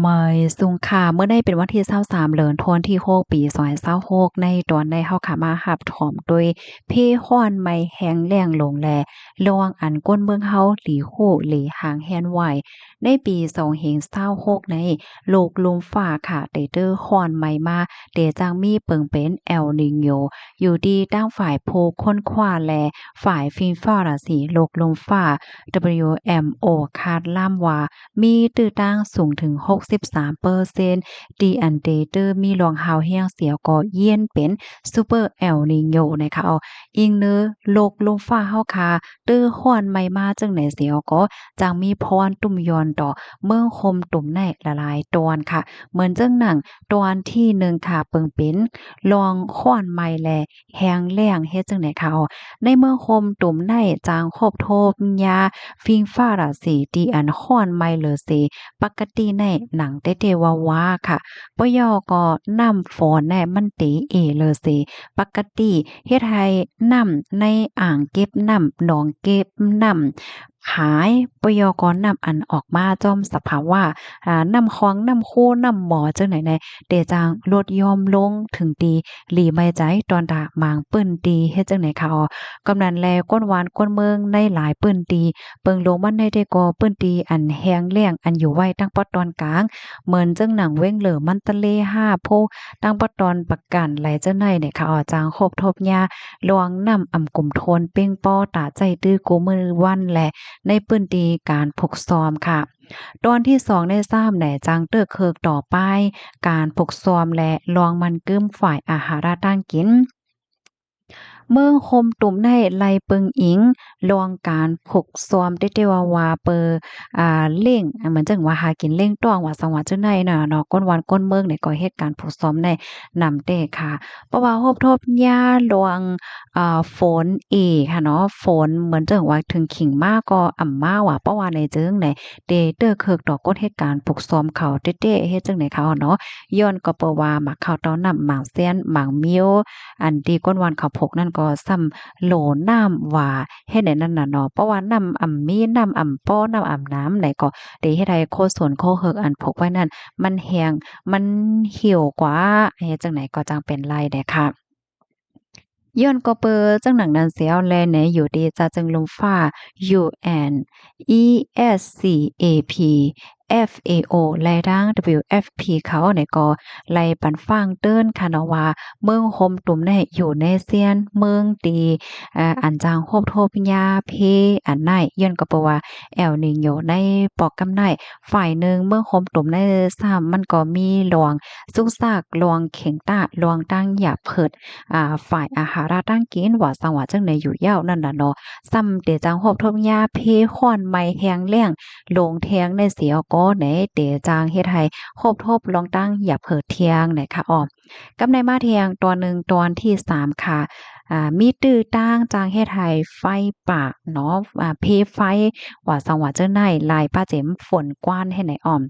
ไม่สุงค่ะเมื่อได้เป็นวันที่23เดือนธันวาคมที่6ปี2026ในตอนได้เฮาค่ะมารับถอมโดยเพร้อนไหม้แห้งแล้งลงแลระหว่างอันก้นเมืองเฮาหลีฮู้หลีหางแฮนไหวในปี2026ในโลกลมฟ้าค่ะได้เด้อร้อนไหม้มาเดจังมีเปิงเป็น El Niño อยู่ดีตั้งฝ่ายโพค้นคว้าและฝ่ายฟีฟ้าราศีโลกลมฟ้า WMO คาดล่ำว่า มีตื้อตั้งสูงถึง63%ดีอันเดเตอร์มีรองเฮาเฮียงเสียวก็เยียนเป็นซูเปอร์เอลนีโญนะคะอิงเนอโลกลมฟ้าเฮาคาตื้อฮ้อนไม่มาจังไหนเสียวก็จังมีพรตุ่มยอนต่อเมืองคมตุ่มในละลายตอนค่ะเหมือนจังหนังตอนที่หนึ่งค่ะเปิงเป็นลองค้อนไม้แลแฮงแล้งเฮ็ดจังไหนคะในเมืองคมตุ่มในจางครบโทบยาฟิงฟ้าราศีตีอันค้อนไม้เลอเสปกติในหนังเตๆวาๆค่ะปยอก็น้ำฝนแน่มันเตเอเลอเสปกติเฮ็ดให้น้ำในอ่างเก็บน้ำหนองเก็บน้ำขายปยกน้ำอันออกมาจอมสภาวะน้ำคลองน้ำคูน้ำหมอจังไหนแน่เดจางลดยอมลงถึงตีหลีไม่ใจตอนดากหมางเปิ้นตีเฮ็ดจังไหนคะกำนันแลก้นหวานก้นเมืองในหลายปื้นตีเปิงลงมันได้ก่อปื้นตีอันแห้งแล้งอันอยู่ไว้ตั้งปอดตอนกลางเหมือนจังหนังเว้งเหลือมันทะเล5โพตั้งปอดตอนประกันไหลเจ้าในเนี่ยค่ะจางครบทบยาลวงน้ำอ่ำกลุ่มโทนเป้งป้อตาใจตื้อกูมือวันแลในปื้นตีการผกซ้อมค่ะตอนที่2ได้ทราบแหน่จางเติกเคิกต่อไปการผกซ้อมและลองมันกึ้มฝ่ายอาหารตั้งกิน เมืองโฮมตุ่มได้ไล่เปิงอิงลองการฝึกซ้อมได้ว่าเปอเล่งเหมือนจังว่าหากินเล่งต้องว่าสังหวะจังได๋น่ะเนาะก้นวันก้นเมืองเนี่ยก็เฮ็ดการฝึกซ้อมได้นำเด้ค่ะเพราะว่าโฮบทบยาหลวงฝนอีกค่ะเนาะฝนเหมือนจังว่าถึงขิงมาก็อ่ำมาว่าเพราะว่าในจึงไหนเดเตอร์เคิกดอกก้นเฮ็ดการฝึกซ้อมเขาเต้ๆเฮ็ดจังได๋เขาเนาะย้อนก็เปว่าหมักข้าวต้อนน้ำหมากเซียนหมากมิ้ว อันที่ก้นวันเขาพกนั่นก็ซ้ำโหลน้ำว่าเฮ็ดได้นั่นน่ะเนาะเพราะว่าน้ำอ่ำมีน้ำอ่ำป้อน้ำอ่ำน้ำไหนก็ได้เฮ็ดให้โคส่วนโคเฮิกอันพกไว้นั่นมันแห้งมันเหี่ยวกว่าเฮ็ดจังไหนก็จังเป็นไรเด้ค่ะย้อนก็เปอจังหนังนั้นเสียวแลแหนอยู่ดีจะจึงลมฟ้า UNESCAP FAO และทาง WFP เขาเนี่ยก็ไล่ปันฟังเติ้นค่ะเนาะว่าเมืองโฮมตุ่มเนี่ยอยู่ในเซียนเมืองตีอันจางโฮบโทบยาเพอันไหนย้อนก็เพราะว่าแอลนิโญในปอกกำไนฝ่ายหนึ่งเมืองโฮมตุ่มในซ้ำมันก็มีหลวงสุกซากหลวงเข็งต้าหลวงตั้งหยาบเพิด ฝ่ายอาหาราตั้งกินว่าสังว่าจังได๋อยู่ยาวนั่นน่ะเนาะซ้ำเตจังฮอบทบยาเพค้อนไม้แฮงแล้งโลงแทงในเสียก็ไหนเตจางเฮ็ดให้ครบทบลองตั้งอย่าเผิดเที่ยงไหนค่ะอ้อกำในมาเที่ยงตอนหนึ่งตอนที่3ค่ะมีตื้อตั้งจางเฮ็ดให้ไฟป่าเนาะเพไฟว่าสังว่าจังได๋ลายป้าเจ็มฝนกว้านให้ไหนอ้อม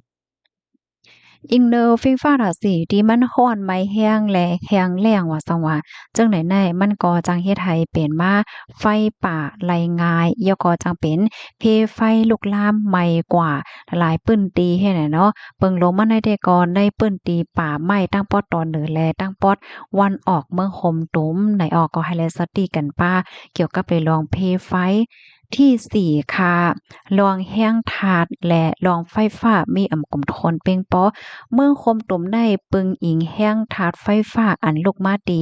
อิงเนอร์ฟิงฟ้าราศีที่มันร้อนไหม้แห้งและแห้งแล้งว่าซังว่าจั่งใดในมันก็จังเฮ็ดให้เป็นมาไฟป่าไหลง่ายแล้วก็จังเป็นเพไฟลุกลามไหม้กว่าหลายปึ้นตีเฮ็ดให้เนาะเบิ่งลงมาในแต่ก่อนได้ปึ้นตีป่าไหม้ตั้งปอดตอนเหนือและตั้งปอดวันออกเมืองคมตุมไหนออกก็ให้แลสติกันป้าเกี่ยวกับไปลองเพไฟที่4ค่ะลองแห้งถาดและลองไฟฟ้ามีอำกลมทนเพ็งปอ เมื่อคมตุ่มได้ปึงอิงแห้งถาดไฟฟ้าอันลูกมาตี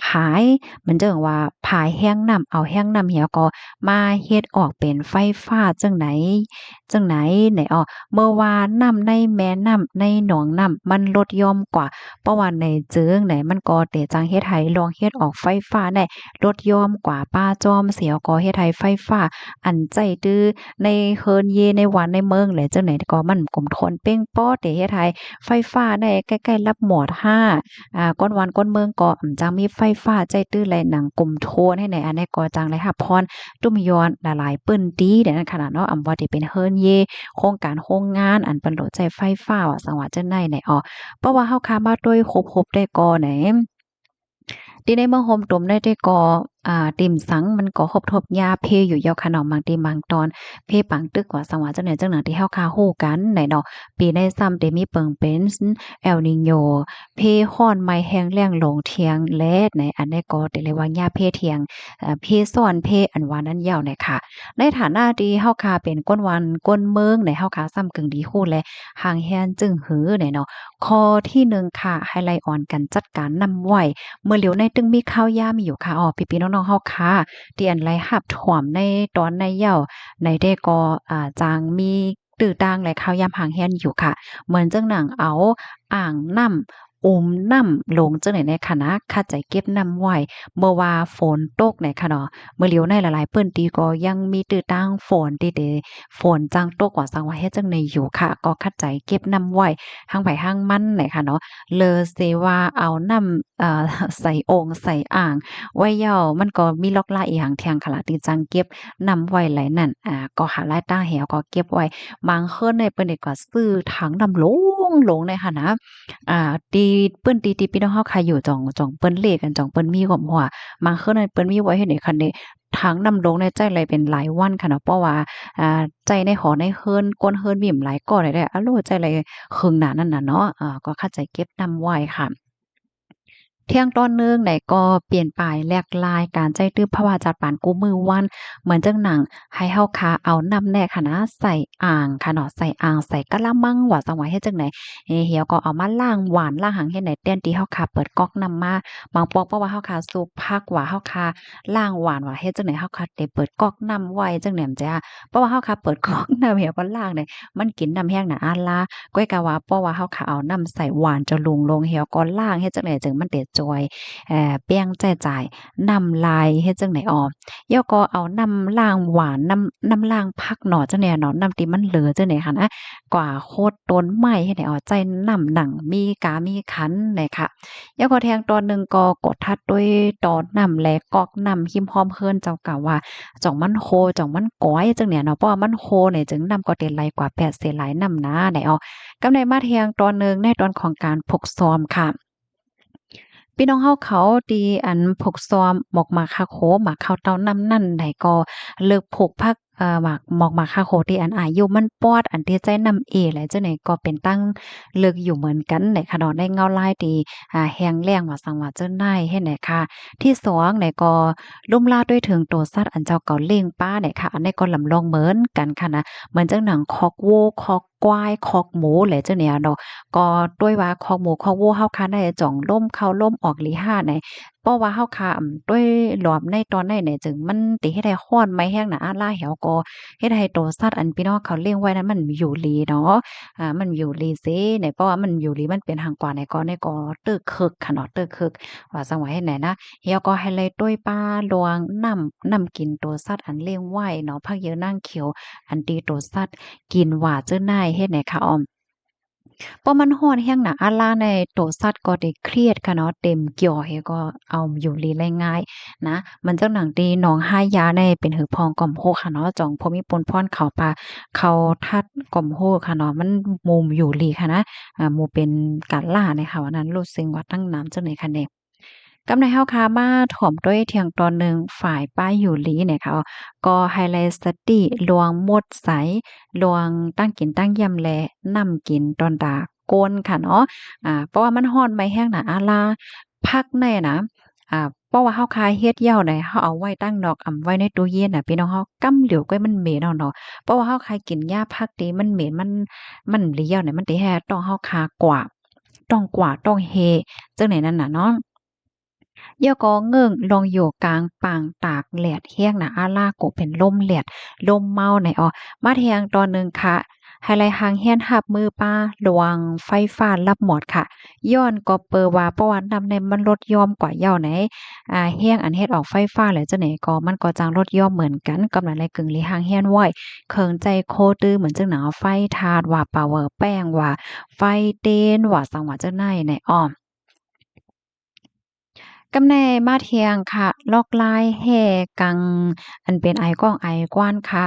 ผายมันจังว่าผายแห้งน้ำเอาแห้งน้ำเหี่ยวก็มาเฮ็ดออกเป็นไฟฟ้าจังไหนไหนอ้อเมื่อว่าน้ำในแม่น้ำในหนองน้ำมันลดย่อมกว่าเพราะว่าในเจิงไหนมันก็เตจังเฮ็ดให้ลองเฮ็ดออกไฟฟ้าได้ลดย่อมกว่าป้าจ้อมเสียวก็เฮ็ดให้ไฟฟ้าอันใจตื้อในเฮิรนเยในวันในเมืองแหละจังไหนก็มันกลมทนเป้งป้อเตเฮ็ดให้ ไฟฟ้าได้ใกล้ๆรับหมอด5ก้อนวันก้อนเมืองก็จังมีไฟฟ้าใจตื้อไหลหนังกลุ่มโทนให้ในอันนี้ก็จังไลรับพรตุ้มยอนหลายๆเปิ้นตีเดี๋ยวนั้นขนาดเนาะว่าที่เป็นเฮิรนเยโครงการโรงงานอันเปิ้นโหลดใจไฟฟ้าว่าสังว่าจังได๋ไหนเพราะว่าเฮาค้ามาด้วยครบๆได้ก่อไหน ที่ในเมืองโฮมตมได้ก็ติ่มสังมันก็ครบทบยาเพอยู่ยาวขนมบางทีบางตอนเพปังตึกกว่าสังหวะจังไหนจังหนังที่เฮาคาฮู้กันไหนเนาะปีในซ้ำเตมีเปิงเป็นเอลนิโญเพฮ้อนไม้แห้งแล้งหลงเทียงแลดในอันได้ก็ได้เรียกว่ายาเพเทียงเพซ้อนเพอันว่านั้นยาวเนี่ยค่ะในฐานะที่เฮาคาเป็นก้นวันก้นเมืองในเฮาคาซ้ำกึ่งดีฮู้และห่างแฮนจึงหือเนี่ยเนาะข้อที่หนึ่งค่ะไฮไลต์ออนกันจัดการนำไว้ เมื่อเหลียวในตึงมีข้าวยามอยู่ค่ะอ๋อพี่ๆน้องๆเฮาค่ะที่อันไรหับถ่วมในตอนในเหย้าในได้ก็จางมีตื้อต่างและข้าวยามหางแฮนอยู่ค่ะเหมือนจังหนังเอาอ่างน้ำอมน้ำลงจังไหนในค่ะนะข้าใจเก็บน้ำไว้เมื่อว่าฝนตกในค่ะเนาะเมื่อเหลียวในหลายๆเปิ้นตีก็ยังมีตื้อต่างฝนที่ได้ฝนจังตกกว่าสังว่าเฮ็ดจังในอยู่ค่ะก็คัดใจเก็บน้ำไว้หั้งไผหั้งมันไหนค่ะเนาะ เลอเซว่าเอาน้ำใส่โอ่งใส่อ่างไว้เหย้ามันก็มีลอกลาอีหยังเที่ยงค่ะล่ะที่จังเก็บนำไว้ไหลนั่นก็หารายต้าแหวก็เก็บไว้บางคนเนี่ยเปิ้นนี่ก็ซื้อถังน้ำโหลงเลยค่ะนะที่เปิ้นที่พี่น้องเฮาขายอยู่จ่องเปิ้นเลขกันจ่องเปิ้นมีความหัวบางคนเนี่ยเปิ้นมีไว้เฮ็ดให้คันนี้ถังน้ำโหลงเนี่ยใจไหลเป็นหลายวันค่ะเนาะเพราะว่าใจในหอในเฮิรนก้นเฮิรนมีหลายก้อนได้อะโลใจไหลครึ่งหน้านั่นน่ะเนาะก็เข้าใจเก็บนำไว้ค่ะ เที่ยงตอนหนึ่งไหนก็เปลี่ยนไปแลกลายการใจตื้อเพราะว่าจัดปานกูมือวันเหมือนจังหนังให้เฮาคาเอาน้ำแน่ค่ะนะใส่อ่างค่ะเนาะใส่อ่างใส่กะละมังว่าจังหวะเฮ็ดจังไดเหี่ยวก็เอามาล้างหวานล้างหังเฮ็ดไหนแต้นที่เฮาคาเปิดก๊อกน้ำมาบางปอกเพราะว่าเฮาคาสูบพักว่าเฮาคาล้างหวานว่าเฮ็ดจังไดเฮาคาได้เปิดก๊อกน้ำไว้จังแหนมจ้ะเพราะว่าเฮาคาเปิดก๊อกน้ำเหี่ยวก็ล้างเนี่ยมันกินน้ำแห้งน่ะอาลาก้อยกะว่าเพราะว่าเฮาคาเอาน้ำใส่หวานจะลุงลงเหี่ยวก็ล้างเฮ็ดจังไดจึงมันได้จอย เปียงแจ้จ่ายนำลายเฮ็ดจังได๋อ้อย่อก็เอาน้ำล้างหวานน้ำล้างผักเนาะจังได๋เนาะน้ำที่มันเหลือจังได๋ค่ะนะกว่าโคตรต้นไม้เฮ็ดให้ใจน้ำหนังมีกามีขันเลยค่ะย่อก็แทงตอนหนึ่งก็กดทัดด้วยตอนน้ำแลกอกน้ำหิมหอมเฮิรนเจ้ากล่าวว่าจ่องมันโคจ่องมันก้อยจังเนี่ยเนาะเพราะว่ามันโคเนี่ยจึงน้ำก็เต็นไหลกว่า8เสียหลายน้ำนาไหนกำในมาแทงตอนหนึ่งในตอนของการพกซ้อมค่ะ พี่น้องเฮาเขาตีอันพกซ้อมหมอกหมากคาโคหมากข้าวเต้านำนั่นใดก็เลิกพกพักหมากหมอกหมากคาโคที่อันอายุมันปอดอันที่ใจนำเอแหละจังได๋ก็เป็นตั้งเลิกอยู่เหมือนกันในค่ะเนาะได้เงาลายที่แห้งแล้งว่าสังว่าเจิ้นได้เฮ็ดไหนค่ะที่สองไหนก็ลุ่มลาด้วยถึงโตสัตว์อันเจ้าเก่าเล้งป้าไหนค่ะอันนี้ก็ลำลองเหมือนกันค่ะนะเหมือนจังหนังคอกโวคอกควายคอกหมูแหละจังเนี่ยเนาะ ก็ด้วยว่าคอกหมูคอกวัวเฮาคาได้จ่องล่มเข้าล่มออกหลีห้าไหนเพราะว่าเฮาคาด้วยหลอมในตอนในเนี่ยจึงมันติเฮ็ดให้ร้อนไหม้แห้งน่ะอาล่าแหวก็เฮ็ดให้โตสัตว์อันพี่น้องเขาเลี้ยงไว้นั้นมันอยู่หลีเนาะมันอยู่หลีเซเนี่ยเพราะว่ามันอยู่หลีมันเป็นหังกว่าในก็ตึกคึกค่ะเนาะตึกคึกว่าจังหวะเฮ็ดไหนนะเฮียก็ให้เลยด้วยปลาลวงน้ำกินโตสัตว์อันเลี้ยงไว้เนาะผักเยอะนางเขียวอันตีโตสัตว์กินว่าเจ้านายเฮ็ดไหนคะอ้อม พอมันร้อนแรงน่ะอาลาในตัวสัตว์ก็ได้เครียดค่ะเนาะเต็มเกี่ยวให้ก็เอาอยู่ลีได้ง่ายนะมันจังหนังตีหนองห้ายาในเป็นหือพองก่อมโฮค่ะเนาะจ่องพอมีปนพ่อนเข้าปลาเข้าทัดก่อมโฮค่ะเนาะมันมุมอยู่ลีค่ะนะหมู่เป็นการล่าเนี่ยค่ะว่านั้นรู้สึกว่าตั้งน้ำจังได๋ค่ะแน่กำในเฮาคามาถ่อมด้วยเที่ยงตอนหนึ่งฝ่ายป้ายอยู่หลีเนี่ยค่ะก็ไฮไลต์สติลวงมดใส ลวงตั้งกินตั้งยำแลนำกินตอนดากโกนค่ะเนาะเพราะว่ามันร้อนไหม้แห้งน่ะอาลาพักแน่นะเพราะว่าเฮาคายเฮ็ดเหย้าได้เฮาเอาไว้ตั้งดอกไว้ในตู้เย็นน่ะพี่น้องเฮากำเหลียวกวยมันเหม็นเอาเนาะเพราะว่าเฮาคายกินยาพักติมันเหม็นมันเหลียวเนี่ยมันติแฮต้องเฮาคากวาดต้องกวาดต้องเฮจังได๋นั่นน่ะเนาะ ย่อก็เงิ่งลองอยู่กลางปางตากแหลดเฮียงน่ะอาลาโกเป็นลมแหลดลมเมาไหนอ้อมาเทียงตอนหนึ่งค่ะไฮไลท์หางเฮียนหับมือป้าหลวงไฟฟ้ารับหมดค่ะย้อนก็เปอว่าเพราะว่านำในมันลดยอมกว่าเหย้าไหนเฮียงอันเฮ็ดออกไฟฟ้าแล้วจังไหนก็มันก็จังลดยอมเหมือนกันกำลังเลยกึ่งลีหางเฮียนไว้เคิงใจโคตื้อเหมือนจังหนาไฟทาดว่าปาเวอร์แป้งว่าไฟเต้นว่าสังว่าจังไหนในอ้อ กำแน่มาเทียงค่ะลอกลายแห่กังอันเป็นไอก้องไอกว้านค่ะ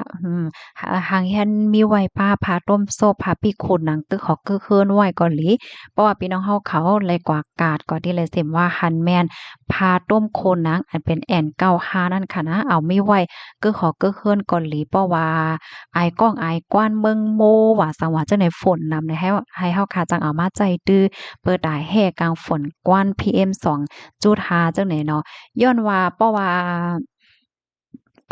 หางแฮนมีไว้ป้าผาต้มโซบผาปีกขุดหนังตึกเขาคือเคินไว้ก่อนหลีเพราะว่าพี่น้องเฮาเขาเลยกว่ากาดก่อนที่เลยเสิมว่าหันแม่นผาต้มโคนหนังอันเป็นแอ่นเก้าหานั่นค่ะนะเอามีไว้คือเขาคือเคินก่อนหลีเพราะว่าไอก้องไอกว้านเมืองโมว่าสังว่าจังได๋ฝนนำในให้เฮาค่ะจังเอามาใจตื้อเปิดได้แห่กลางฝนกว้าน PM2 จูดหาจังไหนเนาะย้อนว่าเพราะว่า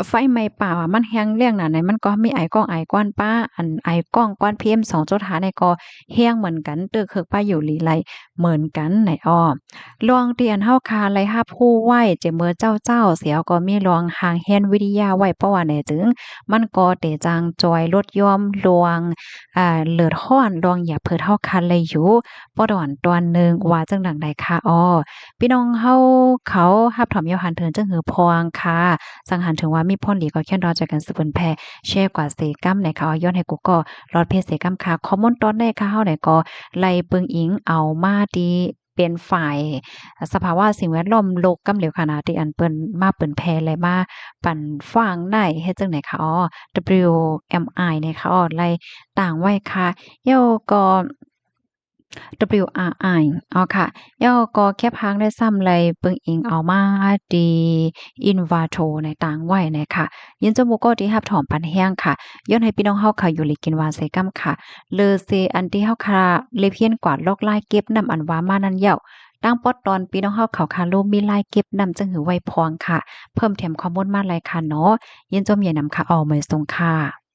ไฟไหม้ป่าอะมันแรงแรงน่ะไหนมันก็มีไอก้องไอก้อนป้าอันไอก้องก้อน PM2.5เนี่ยก็แรงเหมือนกันตึกเคิกป้าอยู่หลีไลเหมือนกันไหนอ้อลองที่อันเฮาคาไลรับรู้ไว้เจเหมือเจ้าเสียก็มีลองห่างแฮนวิทยาไว้เพราะว่าแหน่จึงมันก็เตจังจอยลดยอมลวงเลือดร้อนลองอย่าเพิดเฮาคันเลยอยู่บ่ดอนตอนหนึ่งว่าจังดังใดค่ะอ้อพี่น้องเฮาเขารับถอมยอหันเถินจังหือพวงค่ะสังหันถึงว่ามีพ่นหลีก็แค่รอใจกันสืบเพิ่นแพ่แชร์กว่าเซกัมในค่ะย้อนให้กูก็รอดเพจเซกัมค่ะคอมเมนต์ตอนใดค่ะเฮาได้ก็ไล่เบิ่งอิงเอามาดีเป็นฝ่ายสภาวะสิ่งแวดล้อมโลกกำเหลวขนาดที่อันเปิ้นมาเปิ้นแพร่และมาปั่นฟังได้เฮ็ดจังได๋คะอ๋อ WMI เนี่ยค่ะอ้อไล่ต่างไว้ค่ะแล้วก็ WRI อ๋อค่ะแล้วก็แค่พังได้ซ้ำไรเบิ่งอิงเอามาดี Invato ในต่างไว้เนี่ยค่ะยินจมูกก็ที่รับถอมปันแห้งค่ะย้อนให้พี่น้องเฮาค่ะอยู่หลีกินวาเซกัมค่ะเลอเซอันที่เฮาค่ะเลยเพียนกวาดลอกลายเก็บนำอันว่ามานั้นเหย้าตั้งปอดตอนพี่น้องเฮาเขาค่ะโลมีลายเก็บนำจังหือไว้พองค่ะเพิ่มแถมข้อมูลมาหลายค่ะเนาะยินจมใหญ่นำค่ะเอาไว้ส่งค่ะ